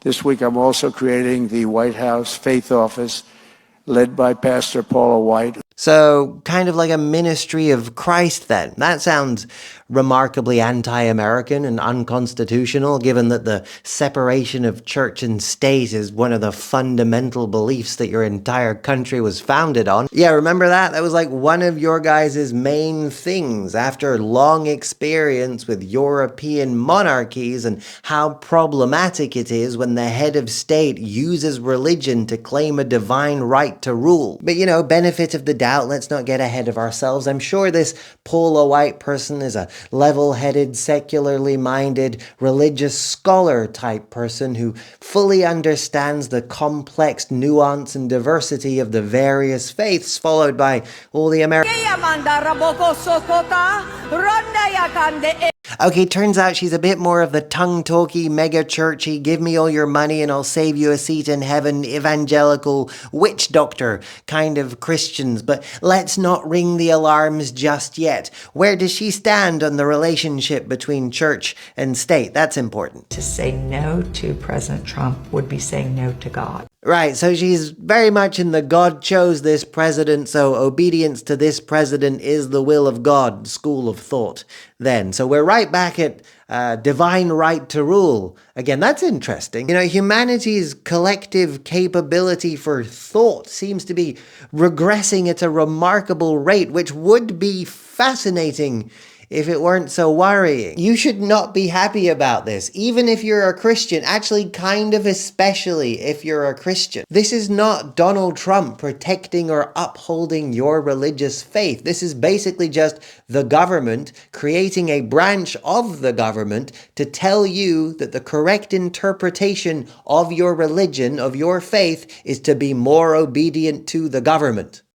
This week, I'm also creating the White House Faith Office, led by Pastor Paula White. So, kind of like a ministry of Christ then. That sounds remarkably anti-American and unconstitutional, given that the separation of church and state is one of the fundamental beliefs that your entire country was founded on. Yeah, remember that? That was like one of your guys' main things after long experience with European monarchies and how problematic it is when the head of state uses religion to claim a divine right to rule. But benefit of the doubt, let's not get ahead of ourselves. I'm sure this Paula White person is a level-headed, secularly minded, religious scholar type person who fully understands the complex nuance and diversity of the various faiths, followed by all the American... Okay, turns out she's a bit more of the tongue-talky, mega-churchy, give me all your money and I'll save you a seat in heaven, evangelical, witch doctor kind of Christians. But let's not ring the alarms just yet. Where does she stand on the relationship between church and state? That's important. To say no to President Trump would be saying no to God. Right, so she's very much in the God chose this president, so obedience to this president is the will of God school of thought then. So we're right back at divine right to rule. Again, that's interesting. Humanity's collective capability for thought seems to be regressing at a remarkable rate, which would be fascinating if it weren't so worrying. You should not be happy about this, even if you're a Christian, actually kind of especially if you're a Christian. This is not Donald Trump protecting or upholding your religious faith. This is basically just the government creating a branch of the government to tell you that the correct interpretation of your religion, of your faith, is to be more obedient to the government.